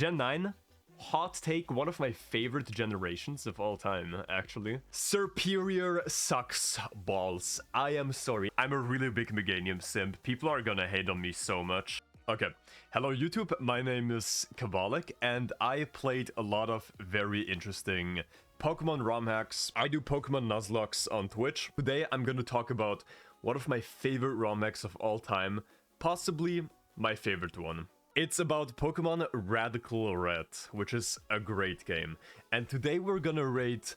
Gen 9, hot take, one of my favorite generations of all time, actually. Superior sucks balls. I am sorry. I'm a really big Meganium simp. People are gonna hate on me so much. Okay, hello YouTube, my name is Kabalik, and I played a lot of very interesting Pokemon ROM hacks. I do Pokemon Nuzlocke on Twitch. Today I'm gonna talk about one of my favorite ROM hacks of all time, possibly my favorite one. It's about Pokemon Radical Red, which is a great game. And today we're gonna rate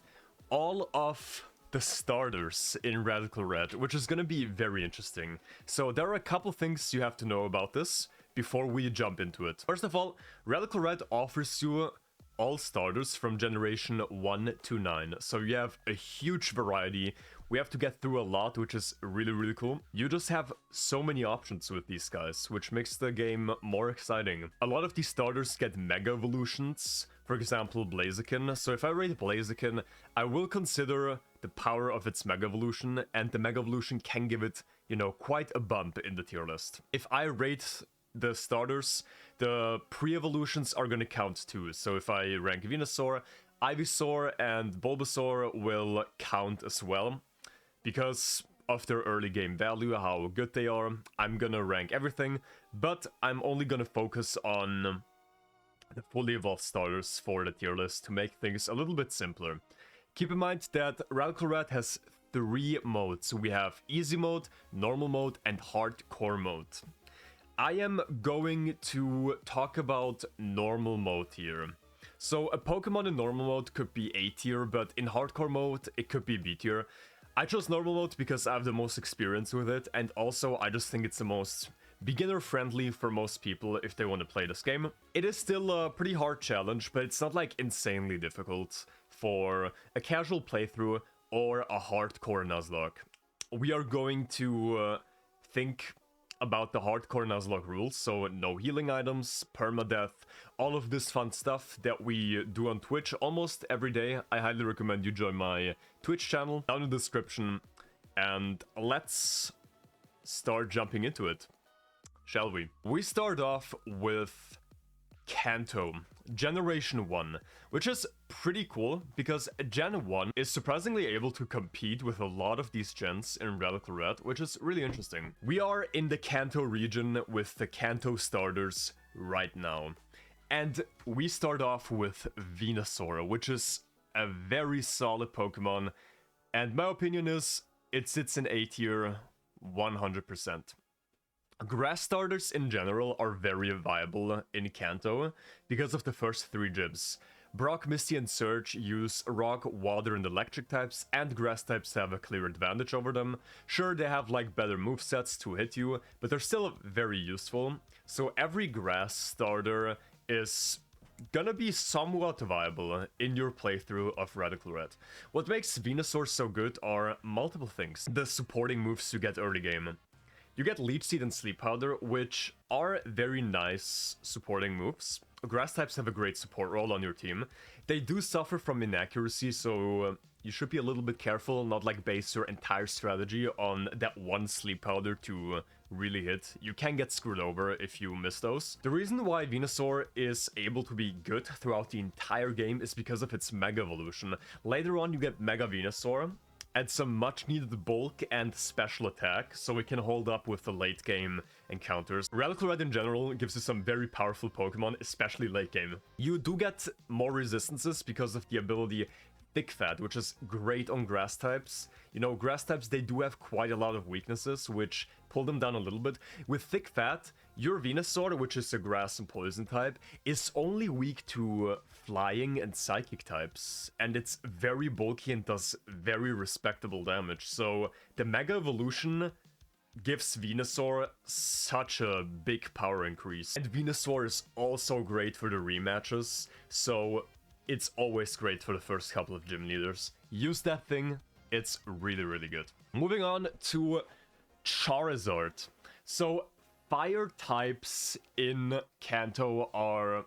all of the starters in Radical Red, which is gonna be very interesting. So there are a couple things you have to know about this before we jump into it. First of all, Radical Red offers you all starters from generation 1 to 9. So you have a huge variety. We have to get through a lot, which is really cool. You just have so many options with these guys, which makes the game more exciting. A lot of these starters get Mega Evolutions, for example Blaziken. So if I rate Blaziken, I will consider the power of its Mega Evolution, and the Mega Evolution can give it, you know, quite a bump in the tier list. If I rate the starters, the pre-evolutions are gonna count too. So if I rank Venusaur, Ivysaur and Bulbasaur will count as well. Because of their early game value, how good they are, I'm gonna rank everything. But I'm only gonna focus on the fully evolved starters for the tier list to make things a little bit simpler. Keep in mind that Radical Red has 3 modes. We have easy mode, normal mode and hardcore mode. I am going to talk about normal mode here. So a Pokemon in normal mode could be A tier, but in hardcore mode it could be B tier. I chose normal mode because I have the most experience with it, and also I just think it's the most beginner friendly for most people if they want to play this game. It is still a pretty hard challenge, but it's not like insanely difficult for a casual playthrough or a hardcore Nuzlocke. We are going to think about the hardcore Nuzlocke rules, so no healing items, permadeath, all of this fun stuff that we do on Twitch almost every day. I highly recommend you join my Twitch channel down in the description, and let's start jumping into it, shall we? We start off with Kanto, Generation 1, which is pretty cool because Gen 1 is surprisingly able to compete with a lot of these gens in Radical Red, which is really interesting. We are in the Kanto region with the Kanto starters right now. And we start off with Venusaur, which is a very solid Pokemon. And my opinion is it sits in A tier 100%. Grass starters in general are very viable in Kanto because of the first 3 gyms. Brock, Misty, and Surge use rock, water, and electric types, and grass types have a clear advantage over them. Sure, they have like better movesets to hit you, but they're still very useful. So every grass starter is gonna be somewhat viable in your playthrough of Radical Red. What makes Venusaur so good are multiple things. The supporting moves you get early game. You get Leech Seed and Sleep Powder, which are very nice supporting moves. Grass types have a great support role on your team. They do suffer from inaccuracy, so you should be a little bit careful, not like base your entire strategy on that one Sleep Powder to really hit. You can get screwed over if you miss those. The reason why Venusaur is able to be good throughout the entire game is because of its Mega Evolution. Later on you get Mega Venusaur, add some much needed bulk and special attack, so it can hold up with the late game encounters. Radical Red in general gives you some very powerful Pokemon, especially late game. You do get more resistances because of the ability Thick Fat, which is great on grass types. You know, grass types, they do have quite a lot of weaknesses, which pull them down a little bit. With Thick Fat, your Venusaur, which is a grass and poison type, is only weak to flying and psychic types, and it's very bulky and does very respectable damage. So the Mega Evolution gives Venusaur such a big power increase. And Venusaur is also great for the rematches, so it's always great for the first couple of gym leaders. Use that thing, it's really good. Moving on to Charizard. So fire types in Kanto are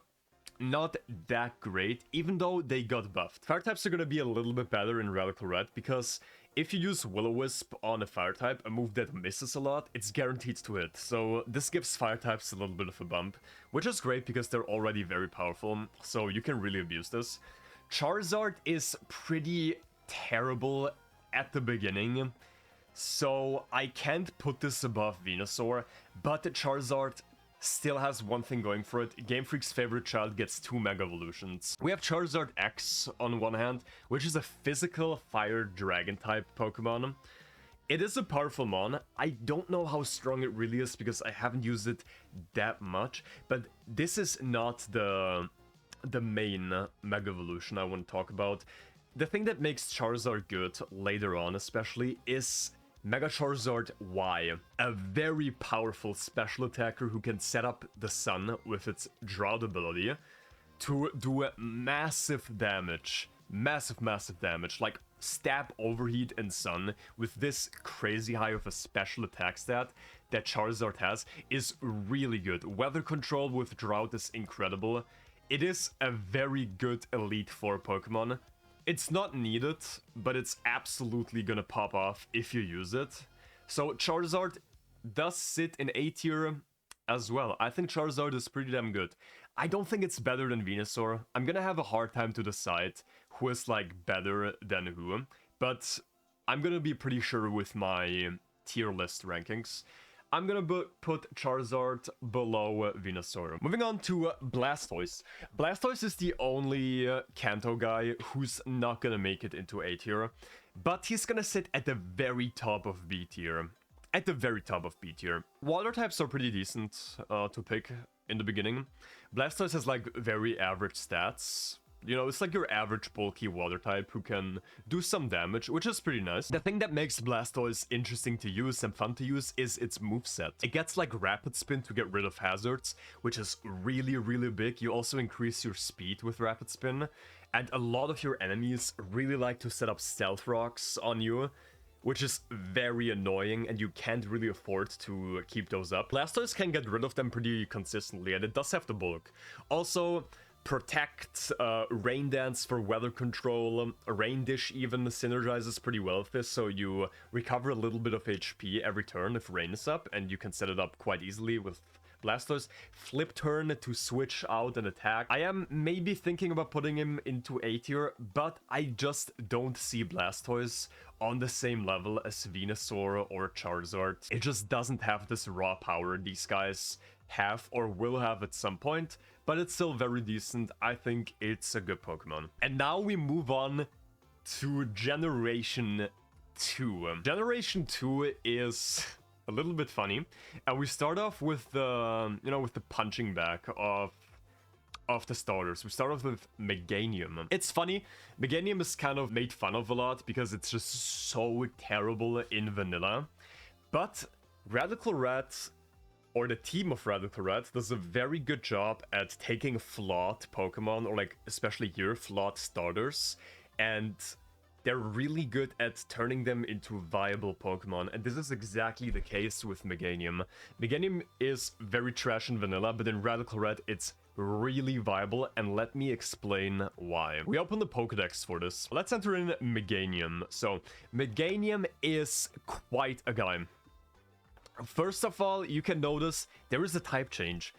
not that great, even though they got buffed. Fire types are gonna be a little bit better in Radical Red because if you use Will-O-Wisp on a fire type, a move that misses a lot, it's guaranteed to hit. So this gives fire types a little bit of a bump, which is great because they're already very powerful, so you can really abuse this. Charizard is pretty terrible at the beginning, so I can't put this above Venusaur, but Charizard still has one thing going for it. Game Freak's favorite child gets 2 Mega Evolutions. We have Charizard X on one hand, which is a physical fire dragon type Pokemon. It is a powerful mon. I don't know how strong it really is because I haven't used it that much, but this is not the main Mega Evolution I want to talk about. The thing that makes Charizard good later on especially is Mega Charizard Y, a very powerful special attacker who can set up the sun with its Drought ability to do massive damage. Massive damage, like stab, overheat, and sun with this crazy high of a special attack stat that Charizard has is really good. Weather control with Drought is incredible. It is a very good Elite Four Pokemon. It's not needed, but it's absolutely gonna pop off if you use it. So Charizard does sit in A tier as well. I think Charizard is pretty damn good. I don't think it's better than Venusaur. I'm gonna have a hard time to decide who is like better than who, but I'm gonna be pretty sure with my tier list rankings. I'm gonna put Charizard below Venusaur. Moving on to Blastoise. Blastoise is the only Kanto guy who's not gonna make it into A tier, but he's gonna sit at the very top of B tier. At the very top of B tier. Water types are pretty decent to pick in the beginning. Blastoise has like very average stats. You know, it's like your average bulky water type who can do some damage, which is pretty nice. The thing that makes Blastoise interesting to use and fun to use is its moveset. It gets like Rapid Spin to get rid of hazards, which is really big. You also increase your speed with Rapid Spin, and a lot of your enemies really like to set up Stealth Rocks on you, which is very annoying, and you can't really afford to keep those up. Blastoise can get rid of them pretty consistently, and it does have the bulk. Also, Protect, Rain Dance for weather control, Rain Dish even synergizes pretty well with this, so you recover a little bit of HP every turn if rain is up, and you can set it up quite easily with Blastoise. Flip Turn to switch out an attack. I am maybe thinking about putting him into A tier, but I just don't see Blastoise on the same level as Venusaur or Charizard. It just doesn't have this raw power these guys have or will have at some point, but it's still very decent. I think it's a good Pokemon. And now we move on to Generation 2. Generation 2 is a little bit funny, and we start off with the, with the punching back of the starters. We start off with Meganium. It's funny, Meganium is kind of made fun of a lot because it's just so terrible in vanilla, but Radical Red, or the team of Radical Red, does a very good job at taking flawed Pokemon, or like especially here, flawed starters, and they're really good at turning them into viable Pokemon, and this is exactly the case with Meganium. Meganium is very trash in vanilla, but in Radical Red it's really viable, and let me explain why. We open the Pokedex for this. Let's enter in Meganium. So, Meganium is quite a guy. First of all, you can notice there is a type change.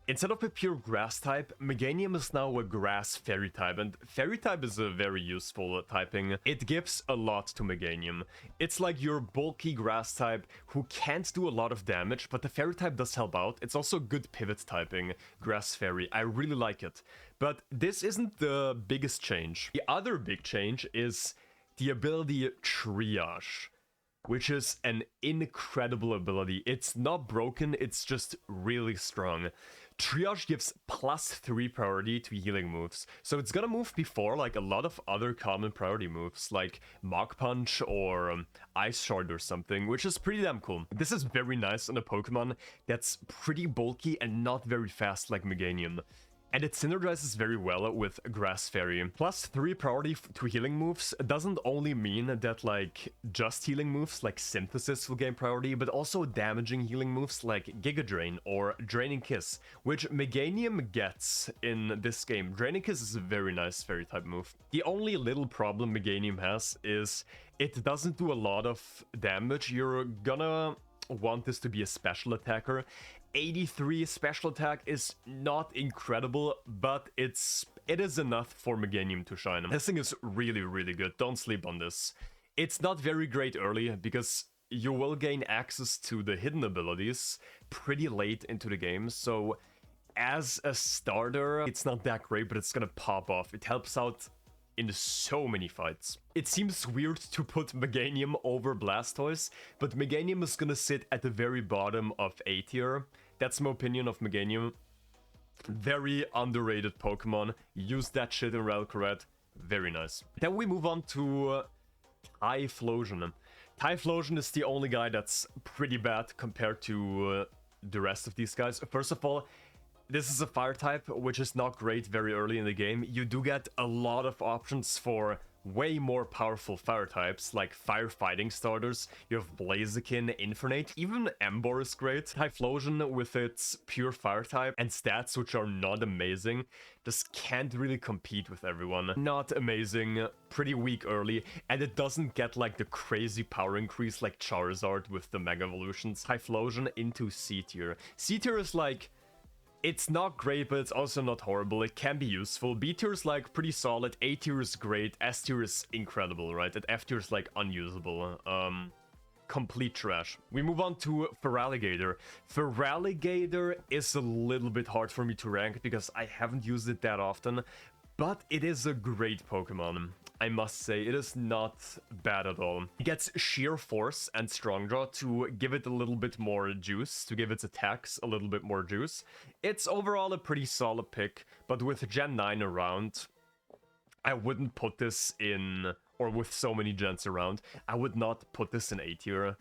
Instead of a pure grass type, Meganium is now a grass fairy type, and fairy type is a very useful typing. It gives a lot to Meganium. It's like your bulky grass type who can't do a lot of damage, but the fairy type does help out. It's also good pivot typing, grass fairy. I really like it. But this isn't the biggest change. The other big change is the ability Triage, which is an incredible ability. It's not broken, it's just really strong. Triage gives +3 priority to healing moves, so it's gonna move before like a lot of other common priority moves like Mach Punch or Ice Shard or something, which is pretty damn cool. This is very nice on a Pokemon that's pretty bulky and not very fast like Meganium. and it synergizes very well with Grass Fairy. Plus 3 priority to healing moves doesn't only mean that like just healing moves like Synthesis will gain priority, but also damaging healing moves like Giga Drain or Draining Kiss, which Meganium gets in this game. Draining Kiss is a very nice fairy type move. The only little problem Meganium has is it doesn't do a lot of damage. You're gonna want this to be a special attacker. 83 special attack is not incredible, but it is enough for Meganium to shine. This thing is really, really good. Don't sleep on this. It's not very great early because you will gain access to the hidden abilities pretty late into the game. So as a starter, it's not that great, but it's gonna pop off. It helps out in so many fights. It seems weird to put Meganium over Blastoise, but Meganium is gonna sit at the very bottom of A tier. That's my opinion of Meganium. Very underrated Pokemon. Use that shit in Radical Red. Very nice. Then we move on to Typhlosion. Typhlosion is the only guy that's pretty bad compared to the rest of these guys. First of all, this is a fire type, which is not great very early in the game. You do get a lot of options for way more powerful fire types, like firefighting starters. You have Blaziken, Infernape, even Emboar is great. Typhlosion with its pure fire type and stats which are not amazing just can't really compete with everyone. Not amazing, pretty weak early, and it doesn't get like the crazy power increase like Charizard with the Mega Evolutions. Typhlosion into C tier. C tier is like, it's not great, but it's also not horrible. It can be useful. B tier is like pretty solid. A tier is great. S tier is incredible, right? And F tier is like unusable. Complete trash. We move on to Feraligatr. Feraligatr is a little bit hard for me to rank because I haven't used it that often, but it is a great Pokemon. I must say, it is not bad at all. It gets Sheer Force and Strong Draw to give it a little bit more juice, to give its attacks a little bit more juice. It's overall a pretty solid pick, but with Gen 9 around, I wouldn't put this in, or with so many gens around, I would not put this in A tier.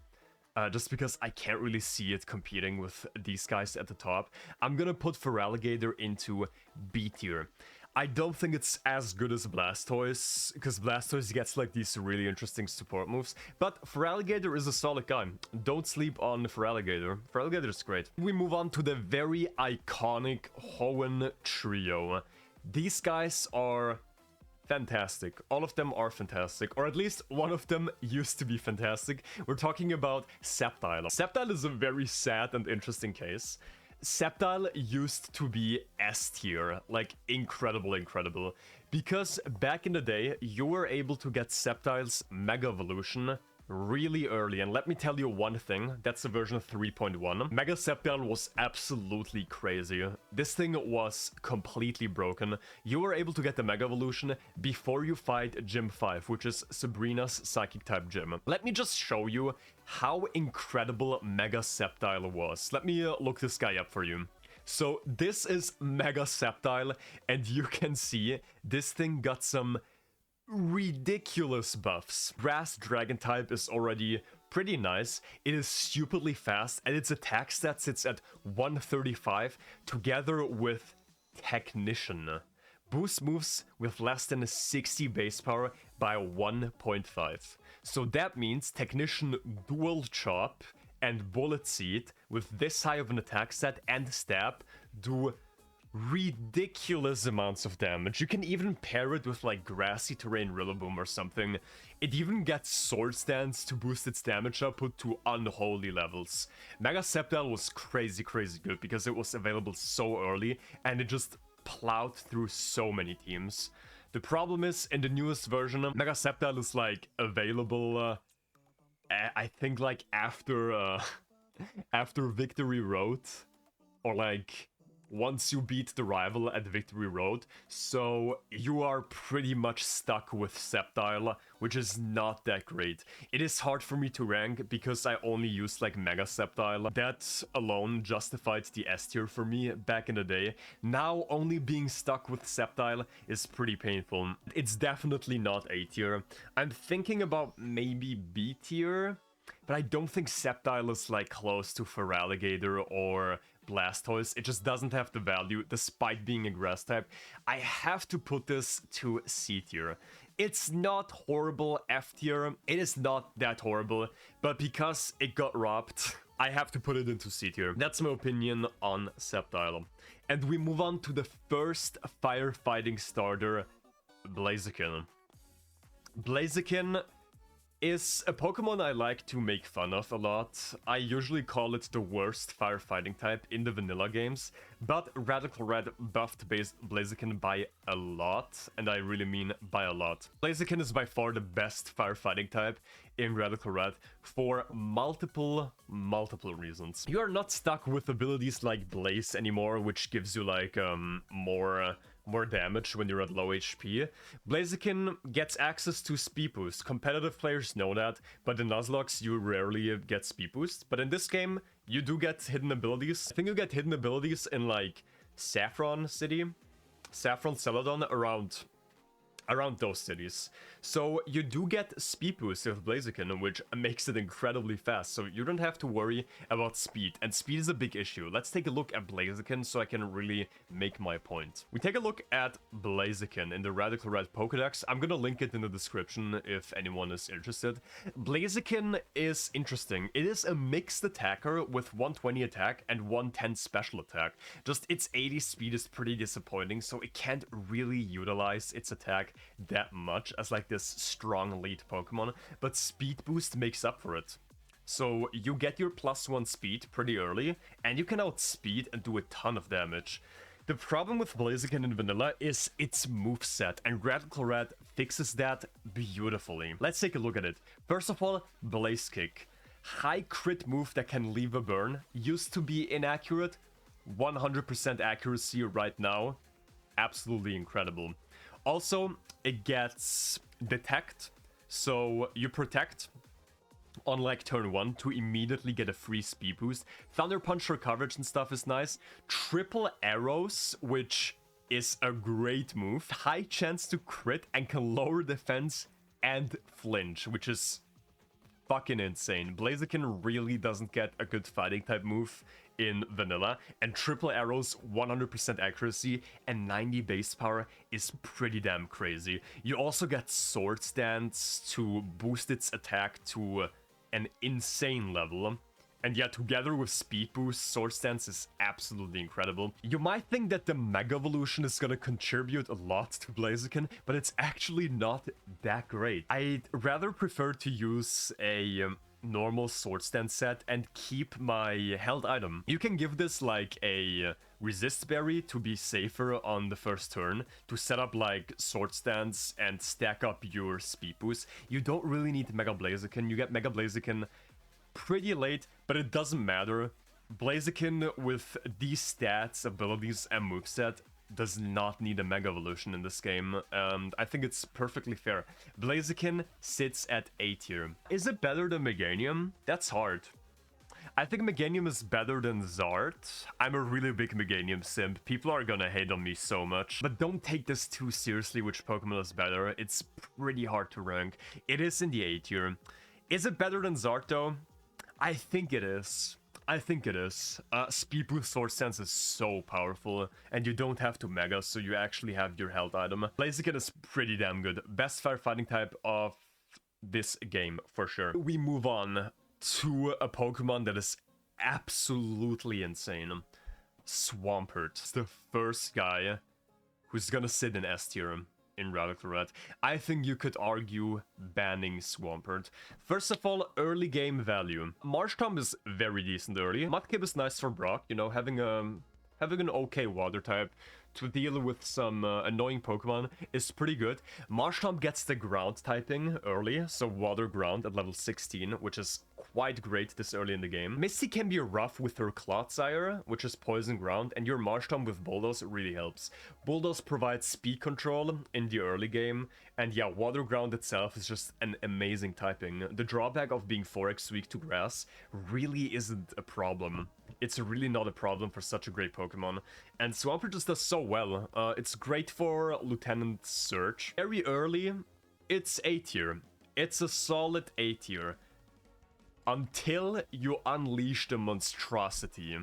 Just because I can't really see it competing with these guys at the top. I'm gonna put Feraligatr into B tier. I don't think it's as good as Blastoise, because Blastoise gets like these really interesting support moves, but Feraligatr is a solid guy. Don't sleep on Feraligatr. Feraligatr is great. We move on to the very iconic Hoenn trio. These guys are fantastic. All of them are fantastic, or at least one of them used to be fantastic. We're talking about Sceptile. Sceptile is a very sad and interesting case. Sceptile used to be S tier, like incredible, because back in the day, you were able to get Sceptile's Mega Evolution really early, and let me tell you one thing, that's the version 3.1. Mega Sceptile was absolutely crazy. This thing was completely broken. You were able to get the Mega Evolution before you fight Gym 5, which is Sabrina's Psychic type gym. Let me just show you how incredible Mega Sceptile was. Let me look this guy up for you. So this is Mega Sceptile, and you can see this thing got some ridiculous buffs. Grass Dragon type is already pretty nice. It is stupidly fast, and its attack stat sits at 135 together with Technician. Boost moves with less than 60 base power by 1.5. So that means Technician Dual Chop and Bullet Seed with this high of an attack stat and stab do ridiculous amounts of damage. You can even pair it with like Grassy Terrain Rillaboom or something. It even gets Sword Stance to boost its damage output to unholy levels. Mega Sceptile was crazy good because it was available so early and it just plowed through so many teams. The problem is, in the newest version, Mega Sceptile is like available I think like after after Victory Road, or like once you beat the rival at Victory Road, so you are pretty much stuck with Sceptile, which is not that great. It is hard for me to rank because I only used like Mega Sceptile. That alone justified the S tier for me back in the day. Now only being stuck with Sceptile is pretty painful. It's definitely not A tier. I'm thinking about maybe B tier, but I don't think Sceptile is like close to Feraligatr or Blastoise. It just doesn't have the value despite being a grass type. I have to put this to C tier. It's not horrible F tier. It is not that horrible, but because it got robbed, I have to put it into C tier. That's my opinion on Sceptile. And we move on to the first firefighting starter, Blaziken. Blaziken is a Pokemon I like to make fun of a lot. I usually call it the worst firefighting type in the vanilla games, but Radical Red buffed Blaziken by a lot, and I really mean by a lot. Blaziken is by far the best firefighting type in Radical Red for multiple reasons. You are not stuck with abilities like Blaze anymore, which gives you like more damage when you're at low HP. Blaziken gets access to Speed Boost. Competitive players know that, but in Nuzlocke you rarely get Speed Boost. But in this game, you do get hidden abilities. I think you get hidden abilities in like Saffron City, Saffron Celadon, around those cities. So you do get speed boost with Blaziken, which makes it incredibly fast, so you don't have to worry about speed, and speed is a big issue. Let's take a look at Blaziken so I can really make my point. We take a look at Blaziken in the Radical Red Pokédex. I'm gonna link it in the description if anyone is interested. Blaziken is interesting. It is a mixed attacker with 120 attack and 110 special attack. Just its 80 speed is pretty disappointing, so it can't really utilize its attack that much as like this strong lead Pokemon, but speed boost makes up for it. So you get your +1 speed pretty early, and you can outspeed and do a ton of damage. The problem with Blaziken in vanilla is its moveset, and Radical Red fixes that beautifully. Let's take a look at it. First of all, Blaze Kick. High crit move that can leave a burn. Used to be inaccurate. 100% accuracy right now. Absolutely incredible. Also, it gets Detect, so you Protect on like turn 1 to immediately get a free speed boost. Thunder Punch for coverage and stuff is nice. Triple Arrows, which is a great move. High chance to crit and can lower defense and flinch, which is fucking insane. Blaziken really doesn't get a good fighting type move in vanilla, and Triple Arrows 100% accuracy and 90 base power is pretty damn crazy. You also get Sword Stance to boost its attack to an insane level. And yeah, together with Speed Boost, Sword Stance is absolutely incredible. You might think that the Mega Evolution is gonna contribute a lot to Blaziken, but it's actually not that great. I'd rather prefer to use a normal Sword Stance set and keep my held item. You can give this like a Resist Berry to be safer on the first turn, to set up like Sword Stance and stack up your Speed Boost. You don't really need Mega Blaziken. You get Mega Blaziken pretty late, but it doesn't matter. Blaziken with these stats, abilities, and moveset does not need a Mega Evolution in this game, and I think it's perfectly fair. Blaziken sits at A tier. Is it better than Meganium? That's hard. I think Meganium is better than Zard. I'm a really big Meganium simp. People are gonna hate on me so much, but don't take this too seriously which Pokemon is better. It's pretty hard to rank. It is in the A tier. Is it better than Zard though? I think it is. I think it is. Speed Boost Sword Stance is so powerful, and you don't have to Mega, so you actually have your health item. Blaziken is pretty damn good. Best firefighting type of this game, for sure. We move on to a Pokemon that is absolutely insane. Swampert. It's the first guy who's gonna sit in S tier in Radical Red. I think you could argue banning Swampert. First of all, early game value. Marshtomp is very decent early. Mudkip is nice for Brock, you know, having an okay water type to deal with some annoying Pokemon is pretty good. Marshtomp gets the ground typing early, so water ground at level 16, which is quite great this early in the game. Misty can be rough with her Clodsire, which is poison ground, and your Marshtomp with Bulldoze really helps. Bulldoze provides speed control in the early game, and yeah, water ground itself is just an amazing typing. The drawback of being 4x weak to grass really isn't a problem. It's really not a problem for such a great Pokemon, and Swampert just does so well. It's great for Lieutenant Surge. Very early, it's A tier. It's a solid A tier. Until you unleash the monstrosity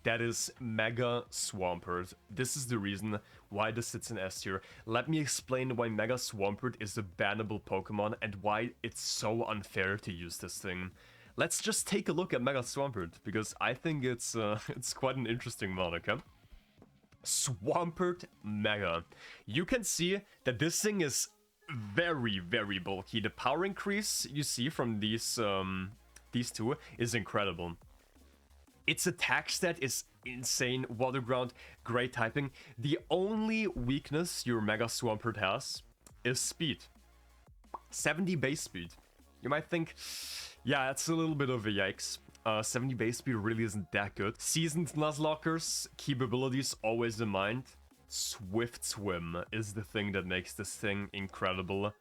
That is Mega Swampert. This is the reason why this sits in S tier. Let me explain why Mega Swampert is a bannable Pokemon and why it's so unfair to use this thing. Let's just take a look at Mega Swampert, because I think it's quite an interesting mod, okay? Swampert Mega. You can see that this thing is very, very bulky. The power increase you see from these two is incredible. Its attack stat is insane. Water ground, great typing. The only weakness your Mega Swampert has is speed. 70 base speed. You might think, yeah, that's a little bit of a yikes. 70 base speed really isn't that good. Seasoned Nuzlockers, keep abilities always in mind. Swift Swim is the thing that makes this thing incredible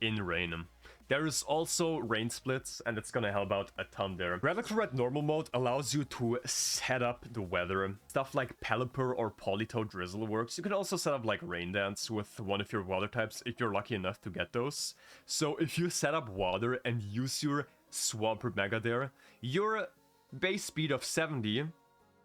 in rain. There is also rain splits, and it's gonna help out a ton there. Radical Red normal mode allows you to set up the weather. Stuff like Pelipper or Polito Drizzle works. You can also set up like Rain Dance with one of your water types if you're lucky enough to get those. So if you set up water and use your Swampert Mega there, your base speed of 70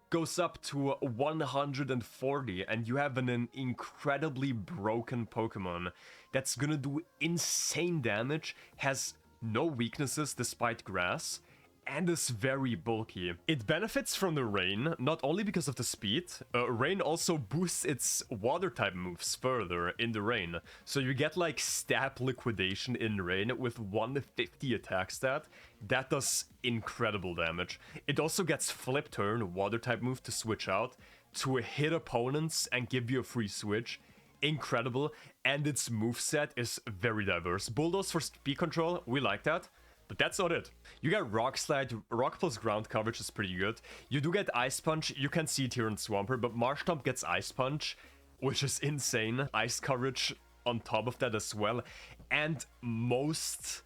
goes up to 140, and you have an incredibly broken Pokemon that's gonna do insane damage, has no weaknesses despite grass, and is very bulky. It benefits from the rain, not only because of the speed. Rain also boosts its water type moves further in the rain. So you get like stab liquidation in rain with 150 attack stat. That does incredible damage. It also gets flip turn, water type move to switch out, to hit opponents and give you a free switch. Incredible. And its moveset is very diverse. Bulldoze for speed control, we like that. But that's not it. You get Rock Slide, Rock plus ground coverage is pretty good. You do get Ice Punch, you can see it here in Swampert, but Marshtomp gets Ice Punch, which is insane. Ice coverage on top of that as well. And most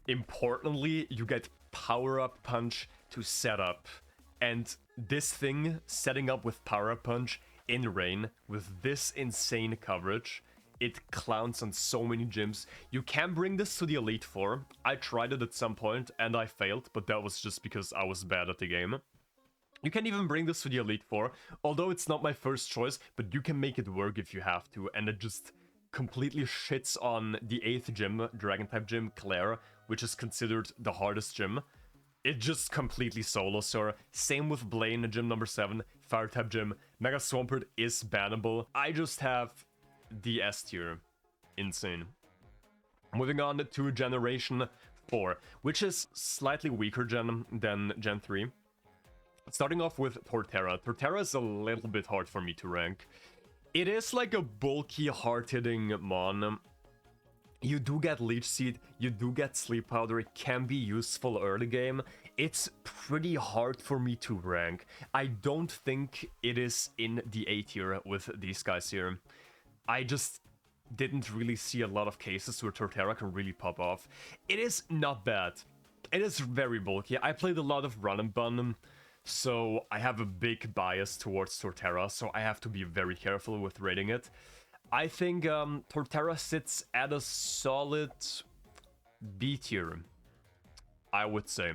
importantly, you get Power Up Punch to set up. And this thing, setting up with Power Up Punch in rain, with this insane coverage, it clowns on so many gyms. You can bring this to the Elite Four. I tried it at some point and I failed, but that was just because I was bad at the game. You can even bring this to the Elite Four, although it's not my first choice, but you can make it work if you have to, and it just completely shits on the 8th gym, Dragon-type gym, Claire, which is considered the hardest gym. It just completely solos her. Same with Blaine, gym number 7, Fire-type gym. Mega Swampert is bannable. I just have the S tier. Insane. Moving on to Generation 4, which is slightly weaker gen than Gen 3. Starting off with Torterra. Torterra is a little bit hard for me to rank. It is like a bulky, hard-hitting mon. You do get Leech Seed, you do get Sleep Powder, it can be useful early game. It's pretty hard for me to rank. I don't think it is in the A tier with these guys here. I just didn't really see a lot of cases where Torterra can really pop off. It is not bad. It is very bulky. I played a lot of Run and Bun, so I have a big bias towards Torterra, so I have to be very careful with rating it. I think Torterra sits at a solid B tier, I would say.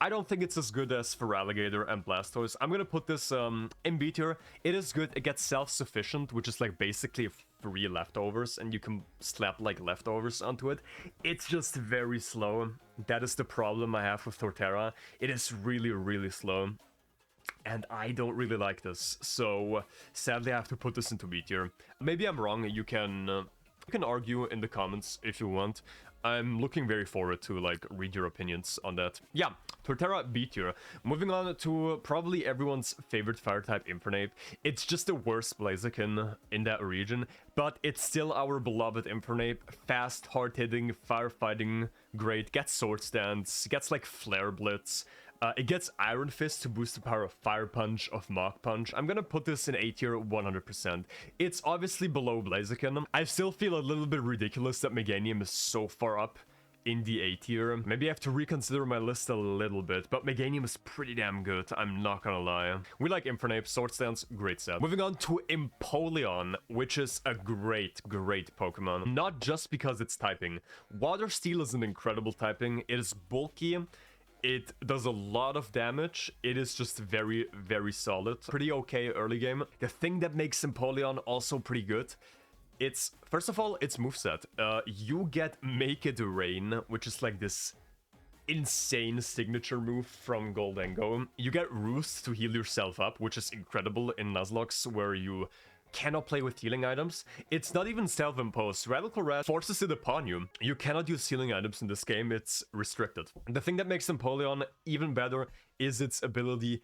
I don't think it's as good as Feraligatr and Blastoise. I'm gonna put this in B tier. It is good. It gets self-sufficient, which is like basically free leftovers, and you can slap like leftovers onto it. It's just very slow. That is the problem I have with Torterra. It is really, really slow. And I don't really like this, so sadly I have to put this into B tier. Maybe I'm wrong, you can argue in the comments if you want. I'm looking very forward to like read your opinions on that. Yeah, Torterra B tier. Moving on to probably everyone's favorite fire-type Infernape. It's just the worst Blaziken in that region, but it's still our beloved Infernape. Fast, hard-hitting, firefighting, great, gets Sword Stance, gets like Flare Blitz. It gets Iron Fist to boost the power of Fire Punch, of Mach Punch. I'm gonna put this in A tier 100%. It's obviously below Blaziken. I still feel a little bit ridiculous that Meganium is so far up in the A tier. Maybe I have to reconsider my list a little bit, but Meganium is pretty damn good, I'm not gonna lie. We like Infernape, Sword Stance, great set. Moving on to Empoleon, which is a great Pokemon. Not just because it's typing. Water Steel is an incredible typing. It is bulky. It does a lot of damage. It is just very, very solid. Pretty okay early game. The thing that makes Empoleon also pretty good, it's, first of all, its moveset. You get Make It Rain, which is like this insane signature move from Goldengo. You get Roost to heal yourself up, which is incredible in Nuzlocke, where you cannot play with healing items. It's not even self-imposed. Radical Red forces it upon you. You cannot use healing items in this game. It's restricted. The thing that makes Empoleon even better is its ability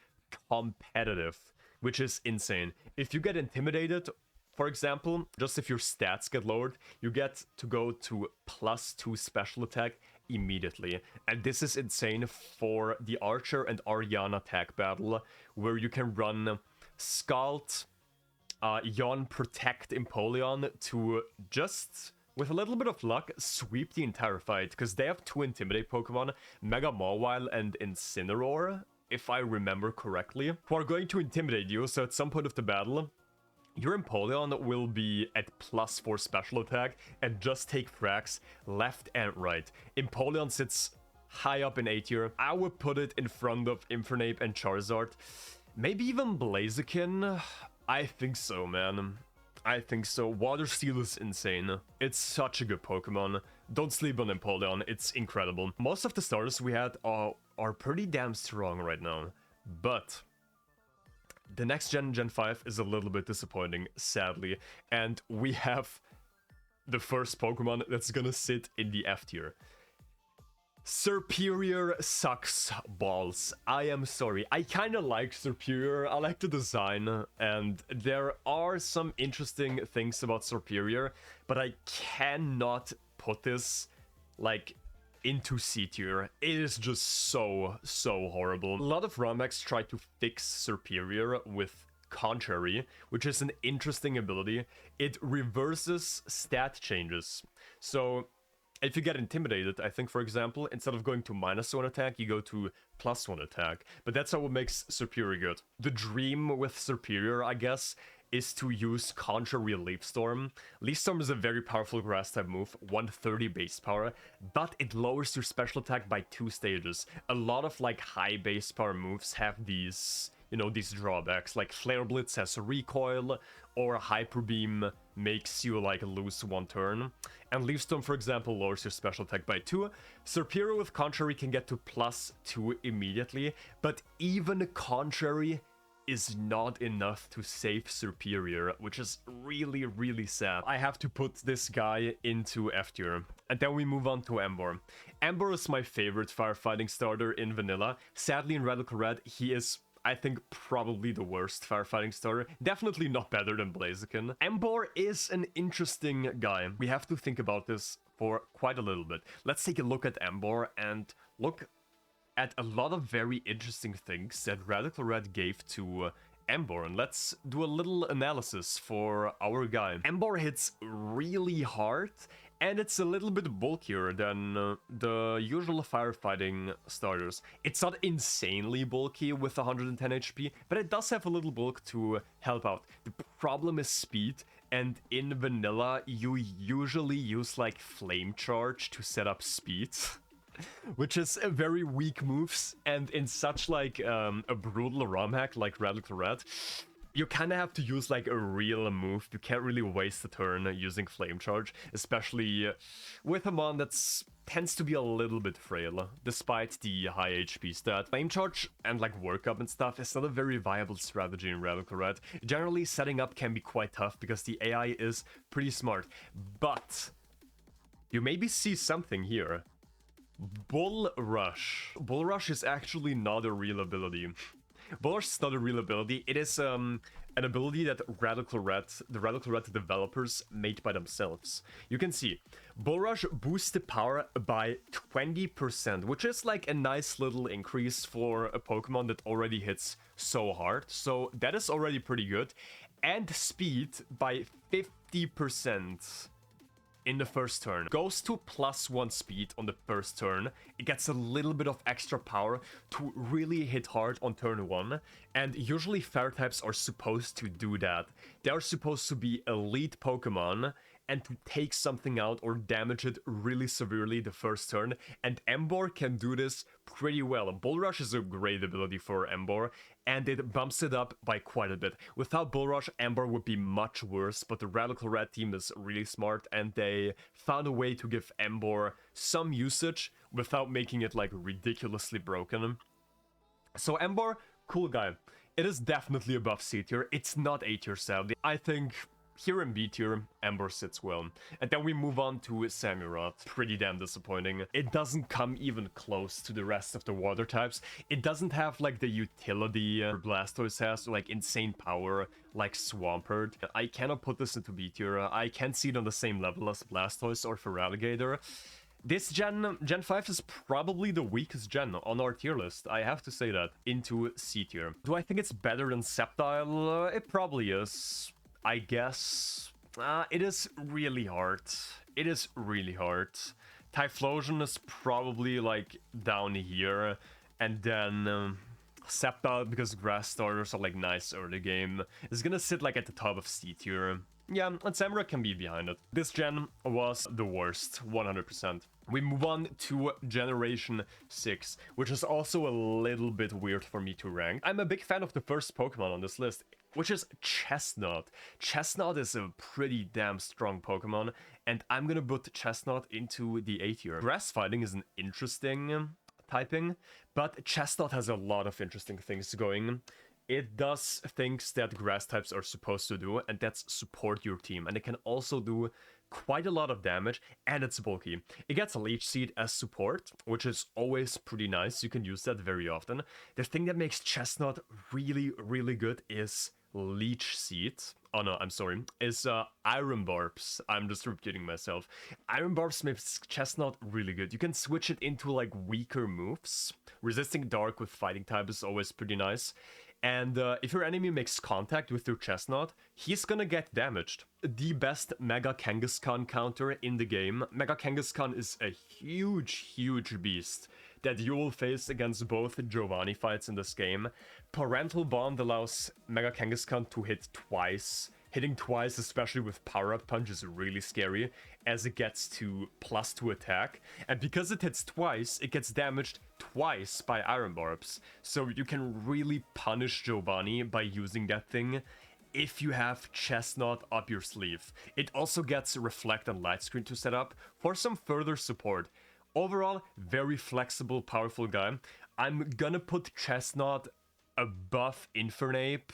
competitive, which is insane. If you get intimidated, for example, just if your stats get lowered, you get to go to +2 special attack immediately. And this is insane for the Archer and Ariana tag battle, where you can run Scald, Yawn, Protect, Empoleon to just, with a little bit of luck, sweep the entire fight. Because they have 2 Intimidate Pokemon, Mega Mawile and Incineroar, if I remember correctly, who are going to intimidate you. So at some point of the battle, your Empoleon will be at +4 special attack and just take frags left and right. Empoleon sits high up in A tier. I would put it in front of Infernape and Charizard. Maybe even Blaziken. I think so, man. I think so. Water Steel is insane. It's such a good Pokemon. Don't sleep on Empoleon. It's incredible. Most of the starters we had are pretty damn strong right now. But the next gen, Gen 5, is a little bit disappointing, sadly. And we have the first Pokemon that's gonna sit in the F tier. Superior sucks balls. I am sorry. I kind of like Superior. I like the design, and there are some interesting things about Superior, but I cannot put this, like, into C tier. It is just so horrible. A lot of ROMX try to fix Superior with Contrary, which is an interesting ability. It reverses stat changes. So if you get intimidated, I think, for example, instead of going to -1 attack, you go to +1 attack. But that's how it makes Superior good. The dream with Superior, I guess, is to use Contrary Leaf Storm. Leaf Storm is a very powerful grass type move, 130 base power, but it lowers your special attack by 2 stages. A lot of like high base power moves have these, you know, these drawbacks, like Flare Blitz has a recoil, or Hyper Beam makes you like lose 1 turn. And Leaf Storm, for example, lowers your special attack by 2. Superior with Contrary can get to +2 immediately, but even Contrary is not enough to save Superior, which is really sad. I have to put this guy into F tier. And then we move on to Emboar. Emboar is my favorite firefighting starter in vanilla. Sadly, in Radical Red, he is, I think, probably the worst firefighting starter. Definitely not better than Blaziken. Emboar is an interesting guy. We have to think about this for quite a little bit. Let's take a look at Emboar and look at a lot of very interesting things that Radical Red gave to Emboar, and let's do a little analysis for our guy. Emboar hits really hard, and it's a little bit bulkier than the usual firefighting starters. It's not insanely bulky with 110 HP, but it does have a little bulk to help out. The problem is speed, and in vanilla, you usually use like Flame Charge to set up speed. Which is a very weak moves, and in such like a brutal ROM hack like Radical Red, you kind of have to use like a real move. You can't really waste a turn using Flame Charge, especially with a mon that tends to be a little bit frail, despite the high HP stat. Flame Charge and like workup and stuff is not a very viable strategy in Radical Red. Generally, setting up can be quite tough because the AI is pretty smart, but you maybe see something here. Bull Rush. Bull Rush is actually not a real ability. Bull Rush is not a real ability. It is an ability that the Radical Red developers made by themselves. You can see, Bull Rush boosts the power by 20%, which is like a nice little increase for a Pokemon that already hits so hard. So that is already pretty good. And speed by 50%. In the first turn. Goes to +1 speed on the first turn. It gets a little bit of extra power to really hit hard on turn 1. And usually fire types are supposed to do that. They are supposed to be elite Pokemon and to take something out or damage it really severely the first turn, and Ember can do this pretty well. Bull Rush is a great ability for Ember, and it bumps it up by quite a bit. Without Bull Rush, Ember would be much worse, but the Radical Red team is really smart, and they found a way to give Ember some usage without making it like ridiculously broken. So Ember, cool guy. It is definitely above C tier. It's not A tier, sadly. I think here in B tier, Ember sits well. And then we move on to Samurott. Pretty damn disappointing. It doesn't come even close to the rest of the water types. It doesn't have like the utility Blastoise has, or like insane power like Swampert. I cannot put this into B tier. I can't see it on the same level as Blastoise or Feraligatr. This Gen 5 is probably the weakest gen on our tier list, I have to say that, into C tier. Do I think it's better than Sceptile? It probably is, I guess. It is really hard. It is really hard. Typhlosion is probably like down here, and then Sceptile, because grass starters are like nice early game, is gonna sit like at the top of C tier. Yeah, and Samurott can be behind it. This gen was the worst, 100%. We move on to Generation 6, which is also a little bit weird for me to rank. I'm a big fan of the first Pokemon on this list, which is Chestnut. Chestnut is a pretty damn strong Pokemon, and I'm gonna put Chestnut into the A tier. Grass fighting is an interesting typing, but Chestnut has a lot of interesting things going. It does things that grass types are supposed to do, and that's support your team. And it can also do quite a lot of damage, and it's bulky. It gets Leech Seed as support, which is always pretty nice. You can use that very often. The thing that makes Chestnut really, really good is Leech Seed. Oh no, I'm sorry. Is Iron Barbs. I'm just repeating myself. Iron Barbs makes Chestnut really good. You can switch it into like weaker moves. Resisting Dark with Fighting type is always pretty nice. And if your enemy makes contact with your Chestnut, he's gonna get damaged. The best Mega Kangaskhan counter in the game. Mega Kangaskhan is a huge, huge beast that you will face against both Giovanni fights in this game. Parental Bond allows Mega Kangaskhan to hit twice. Hitting twice, especially with Power-Up Punch, is really scary, as it gets to +2 attack. And because it hits twice, it gets damaged twice by Iron Barbs. So you can really punish Giovanni by using that thing if you have Chestnut up your sleeve. It also gets Reflect and Light Screen to set up for some further support. Overall, very flexible, powerful guy. I'm gonna put Chestnut above Infernape.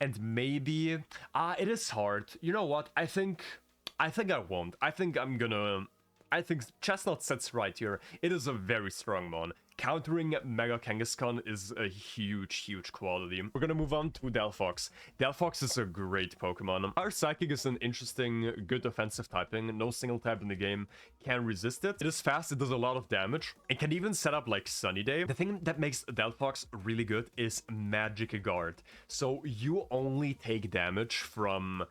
And maybe, it is hard. You know what? I think I won't. I think Chestnut sits right here. It is a very strong mon. Countering Mega Kangaskhan is a huge, huge quality. We're gonna move on to Delphox. Delphox is a great Pokemon. Our Psychic is an interesting, good offensive typing. No single type in the game can resist it. It is fast, it does a lot of damage. It can even set up like Sunny Day. The thing that makes Delphox really good is Magic Guard. So you only take damage from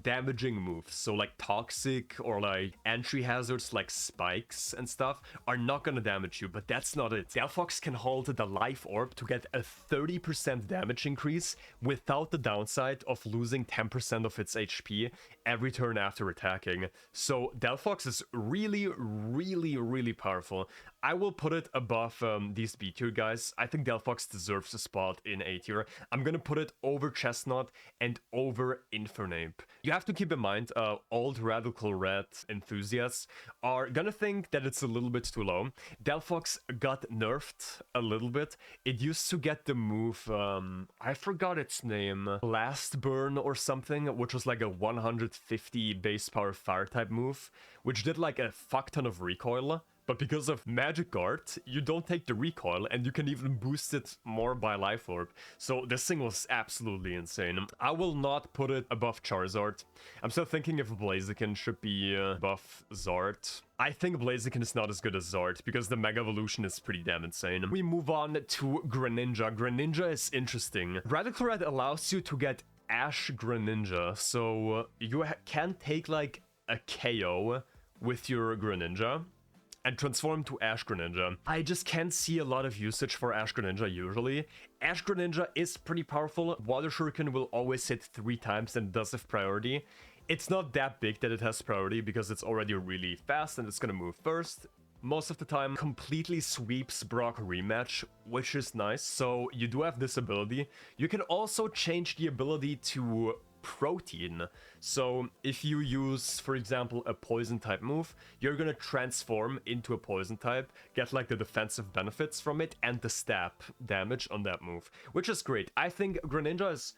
damaging moves, so like Toxic or like entry hazards like Spikes and stuff are not gonna damage you, but that's not it. Delphox can hold the Life Orb to get a 30% damage increase without the downside of losing 10% of its HP every turn after attacking. So Delphox is really, really, really powerful. I will put it above these B tier guys. I think Delphox deserves a spot in A tier. I'm gonna put it over Chestnut and over Infernape. You have to keep in mind, old Radical Red enthusiasts are gonna think that it's a little bit too low. Delphox got nerfed a little bit. It used to get the move, I forgot its name, Blast Burn or something, which was like a 150 base power fire type move, which did like a fuck ton of recoil. But because of Magic Guard, you don't take the recoil, and you can even boost it more by Life Orb. So this thing was absolutely insane. I will not put it above Charizard. I'm still thinking if Blaziken should be above Zard. I think Blaziken is not as good as Zard, because the Mega Evolution is pretty damn insane. We move on to Greninja. Greninja is interesting. Radical Red allows you to get Ash Greninja, so you can take like a KO with your Greninja and transform to Ash Greninja. I just can't see a lot of usage for Ash Greninja usually. Ash Greninja is pretty powerful. Water Shuriken will always hit 3 times and does have priority. It's not that big that it has priority because it's already really fast and it's gonna move first. Most of the time, completely sweeps Brock rematch, which is nice. So you do have this ability. You can also change the ability to protein. So if you use, for example, a poison type move, you're gonna transform into a poison type, get like the defensive benefits from it and the stab damage on that move, which is great. I think Greninja is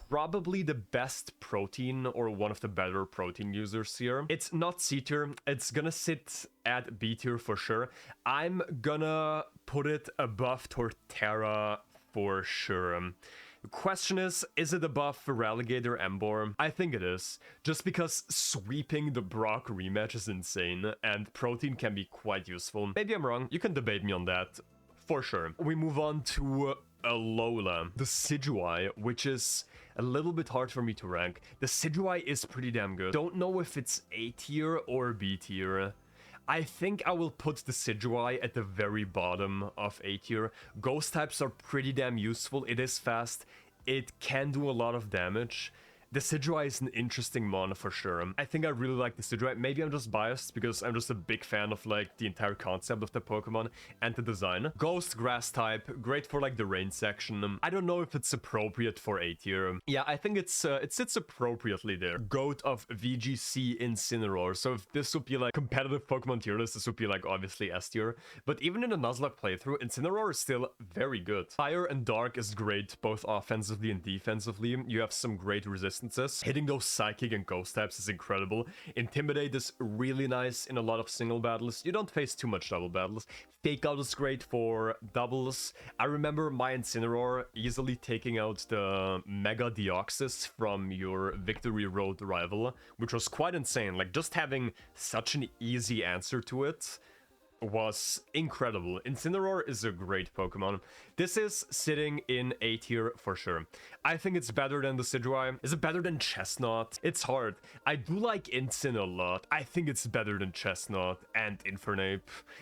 probably the best protein or one of the better protein users here. It's not C tier, it's gonna sit at B tier for sure. I'm gonna put it above Torterra for sure. The question is it above Feraligatr Emboar? I think it is, just because sweeping the Brock rematch is insane, and protein can be quite useful. Maybe I'm wrong, you can debate me on that, for sure. We move on to Alola, the Decidueye, which is a little bit hard for me to rank. The Decidueye is pretty damn good. Don't know if it's A tier or B tier. I think I will put the Decidueye at the very bottom of A tier. Ghost types are pretty damn useful. It is fast. It can do a lot of damage. The Decidueye is an interesting mon for sure. I think I really like the Decidueye. Maybe I'm just biased because I'm just a big fan of like the entire concept of the Pokemon and the design. Ghost grass type, great for like the rain section. I don't know if it's appropriate for A tier. Yeah, I think it sits appropriately there. Goat of VGC Incineroar. So if this would be like competitive Pokemon tier list, this would be like obviously S tier. But even in a Nuzlocke playthrough, Incineroar is still very good. Fire and Dark is great, both offensively and defensively. You have some great resistance. Hitting those Psychic and Ghost types is incredible. Intimidate is really nice in a lot of single battles. You don't face too much double battles. Fake Out is great for doubles. I remember my Incineroar easily taking out the Mega Deoxys from your Victory Road rival, which was quite insane. Like, just having such an easy answer to it was incredible. Incineroar is a great Pokemon. This is sitting in A tier for sure. I think it's better than the Decidueye. Is it better than Chestnut? It's hard. I do like Incin a lot. I think it's better than Chestnut and Infernape.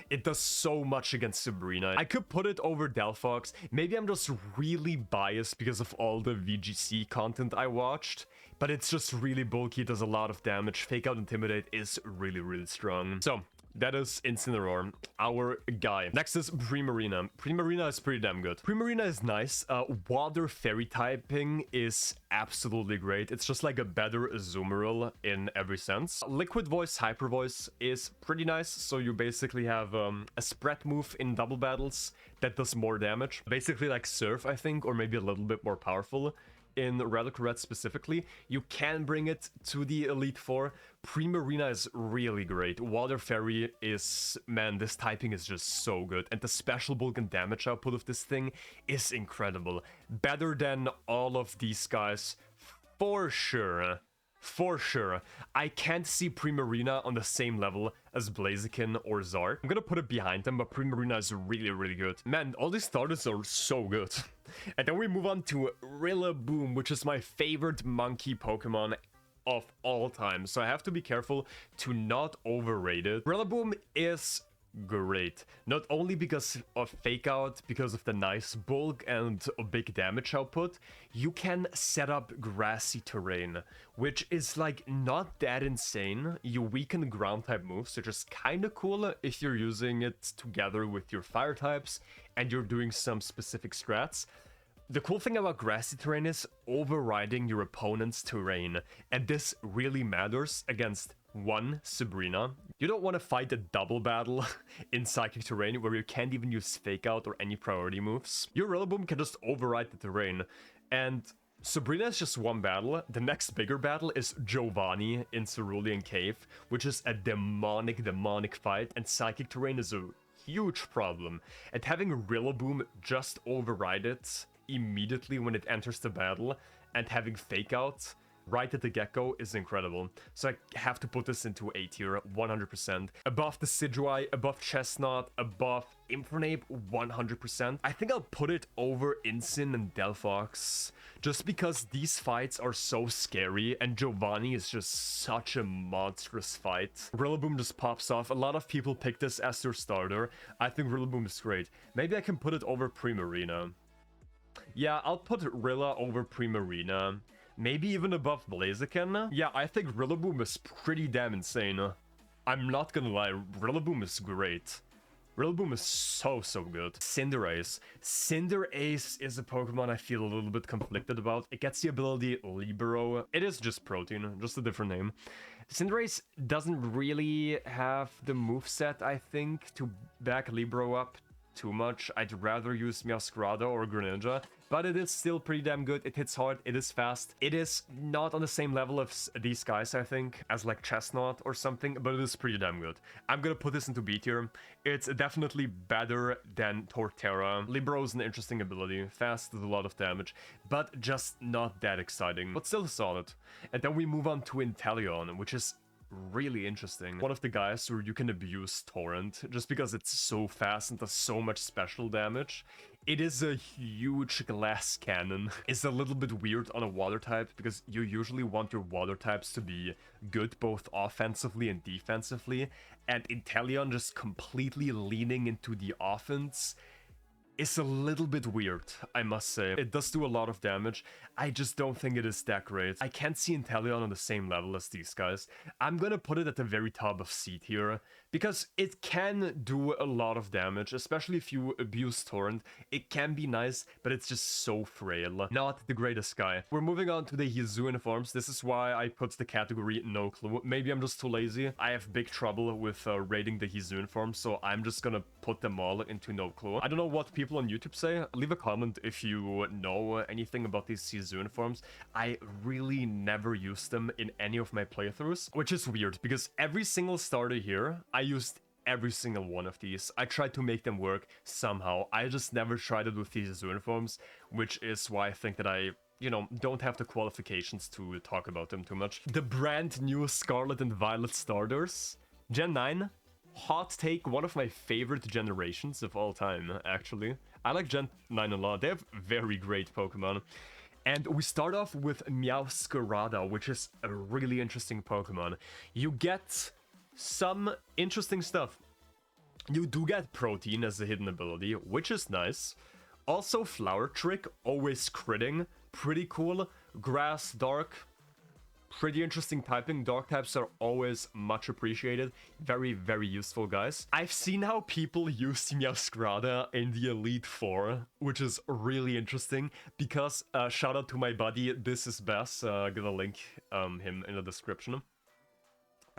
It does so much against Sabrina. I could put it over Delphox. Maybe I'm just really biased because of all the VGC content I watched, but it's just really bulky, does a lot of damage. Fake Out Intimidate is really, really strong. So that is Incineroar, our guy. Next is Primarina. Primarina is pretty damn good. Primarina is nice. Water Fairy typing is absolutely great. It's just like a better Azumarill in every sense. Liquid Voice, Hyper Voice is pretty nice. So you basically have a spread move in double battles that does more damage. Basically like Surf, I think, or maybe a little bit more powerful. In Radical Red specifically, you can bring it to the Elite Four. Primarina is really great. Water Fairy is, man, this typing is just so good. And the special bulk and damage output of this thing is incredible. Better than all of these guys, for sure. For sure. I can't see Primarina on the same level as Blaziken or Zard. I'm gonna put it behind them, but Primarina is really, really good. Man, all these starters are so good. And then we move on to Rillaboom, which is my favorite monkey Pokemon of all time. So I have to be careful to not overrate it. Rillaboom is great, not only because of Fake Out, because of the nice bulk and a big damage output. You can set up grassy terrain, which is like not that insane. You weaken ground type moves, which is kind of cool if you're using it together with your fire types and you're doing some specific strats. The cool thing about grassy terrain is overriding your opponent's terrain, and this really matters against one, Sabrina. You don't want to fight a double battle in Psychic terrain where you can't even use Fake Out or any priority moves. Your Rillaboom can just override the terrain, and Sabrina is just one battle. The next bigger battle is Giovanni in Cerulean Cave, which is a demonic fight, and Psychic terrain is a huge problem. And having Rillaboom just override it immediately when it enters the battle and having Fake Out right at the get-go is incredible. So I have to put this into A tier 100%. Above the Decidueye, above Chestnut, above Infernape 100%. I think I'll put it over Incin and Delphox just because these fights are so scary and Giovanni is just such a monstrous fight. Rillaboom just pops off. A lot of people pick this as their starter. I think Rillaboom is great. Maybe I can put it over Primarina. Yeah, I'll put Rilla over Primarina. Maybe even above Blaziken. Yeah, I think Rillaboom is pretty damn insane. I'm not gonna lie, Rillaboom is great. Rillaboom is so good. Cinderace. Cinderace is a Pokemon I feel a little bit conflicted about. It gets the ability Libero. It is just Protein, just a different name. Cinderace doesn't really have the moveset, I think, to back Libero up too much. I'd rather use Meowscarada or Greninja, but it is still pretty damn good. It hits hard, it is fast. It is not on the same level as these guys, I think, as like Chestnut or something, but it is pretty damn good. I'm gonna put this into B tier. It's definitely better than Torterra. Libero is an interesting ability, fast with a lot of damage, but just not that exciting, but still solid. And then we move on to Inteleon, which is really interesting. One of the guys where you can abuse Torrent just because it's so fast and does so much special damage. It is a huge glass cannon. It's a little bit weird on a water type because you usually want your water types to be good both offensively and defensively, and Inteleon just completely leaning into the offense is a little bit weird, I must say. It does do a lot of damage. I just don't think it is that great. I can't see Inteleon on the same level as these guys. I'm gonna put it at the very top of C tier because it can do a lot of damage, especially if you abuse Torrent. It can be nice, but it's just so frail. Not the greatest guy. We're moving on to the Hisuian forms. This is why I put the category no clue. Maybe I'm just too lazy. I have big trouble with rating the Hisuian forms, so I'm just gonna put them all into no clue. I don't know what people on YouTube say. Leave a comment if you know anything about these Hisuian forms. I really never used them in any of my playthroughs, which is weird because every single starter here, I used every single one of these. I tried to make them work somehow. I just never tried it with these Hisuian forms, which is why I think that I, you know, don't have the qualifications to talk about them too much. The brand new Scarlet and Violet starters. Gen 9. Hot take, one of my favorite generations of all time, actually. I like Gen 9 a lot. They have very great Pokemon. And we start off with Meowscarada, which is a really interesting Pokemon. You get some interesting stuff. You do get Protein as a hidden ability, which is nice. Also Flower Trick, always critting, pretty cool. Grass, Dark, pretty interesting typing. Dark types are always much appreciated. Very useful, guys. I've seen how people use Meowscarada in the Elite Four, which is really interesting because shout out to my buddy, This Is Best. Gonna link him in the description.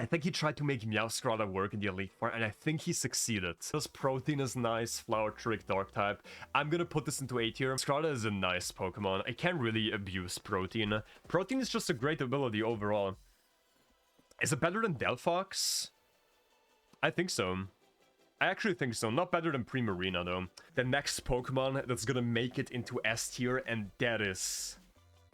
I think he tried to make Meowscarada work in the Elite Four, and I think he succeeded. Because Protein is nice, Flower Trick, Dark type. I'm gonna put this into A tier. Meowscarada is a nice Pokemon. I can't really abuse Protein. Protein is just a great ability overall. Is it better than Delphox? I think so. I actually think so. Not better than Primarina, though. The next Pokemon that's gonna make it into S tier, and that is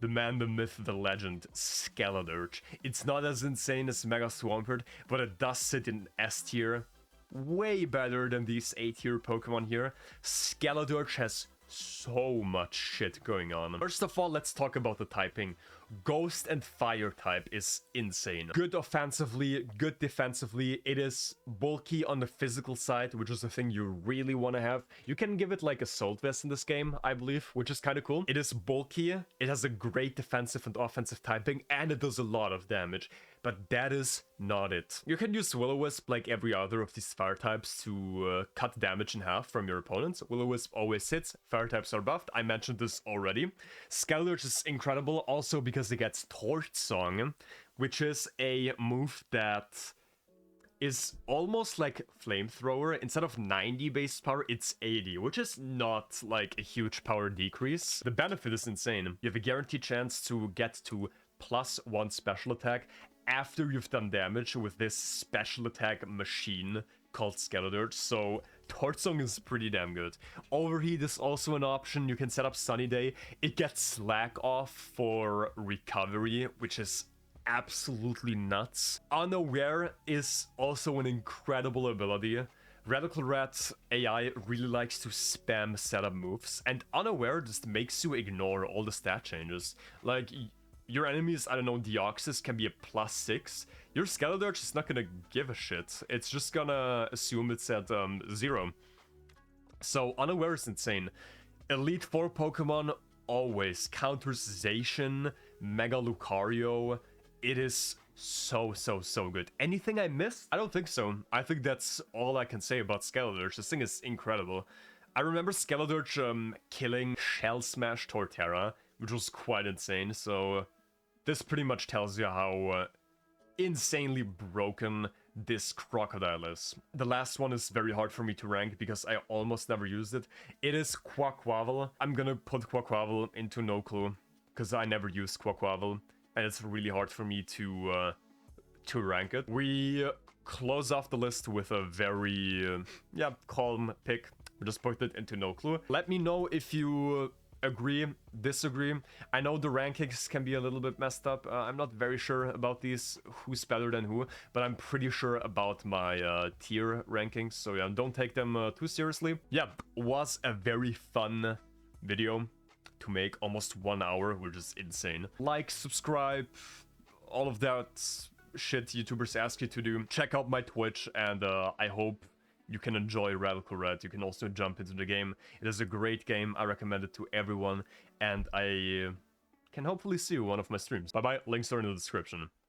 the man, the myth, the legend, Skeledirge. It's not as insane as Mega Swampert, but it does sit in S tier. Way better than these A tier Pokemon here. Skeledirge has so much shit going on. First of all, let's talk about the typing. Ghost and Fire type is insane. Good offensively, good defensively. It is bulky on the physical side, which is the thing you really want to have. You can give it like Assault Vest in this game, I believe, which is kind of cool. It is bulky, it has a great defensive and offensive typing, and it does a lot of damage. But that is not it. You can use Will-O-Wisp like every other of these fire types to cut damage in half from your opponents. Will-O-Wisp always hits, fire types are buffed. I mentioned this already. Skeledirge is incredible also because it gets Torch Song, which is a move that is almost like Flamethrower. Instead of 90 base power, it's 80, which is not like a huge power decrease. The benefit is insane. You have a guaranteed chance to get to +1 special attack after you've done damage with this special attack machine called Skeledirge, so Torch Song is pretty damn good. Overheat is also an option. You can set up Sunny Day. It gets Slack off for recovery, which is absolutely nuts. Unaware is also an incredible ability. Radical Red AI really likes to spam setup moves, and Unaware just makes you ignore all the stat changes. Like, your enemies, I don't know, Deoxys can be a +6. Your Skeledirge is not gonna give a shit. It's just gonna assume it's at 0. So Unaware is insane. Elite Four Pokemon always counters Zacian, Mega Lucario. It is so good. Anything I missed? I don't think so. I think that's all I can say about Skeledirge. This thing is incredible. I remember Skeledirge killing Shell Smash Torterra, which was quite insane, so this pretty much tells you how insanely broken this crocodile is. The last one is very hard for me to rank because I almost never used it. It is Quaquaval. I'm gonna put Quaquaval into no clue because I never used Quaquaval, and it's really hard for me to rank it. We close off the list with a very calm pick. We just put it into no clue. Let me know if you agree, disagree. I know the rankings can be a little bit messed up. I'm not very sure about these, who's better than who, but I'm pretty sure about my tier rankings. So yeah, don't take them too seriously. Yeah, was a very fun video to make, almost 1 hour, which is insane. Like, subscribe, all of that shit YouTubers ask you to do. Check out my Twitch, and I hope you can enjoy Radical Red. You can also jump into the game. It is a great game. I recommend it to everyone, and I can hopefully see you in one of my streams. Bye bye. Links are in the description.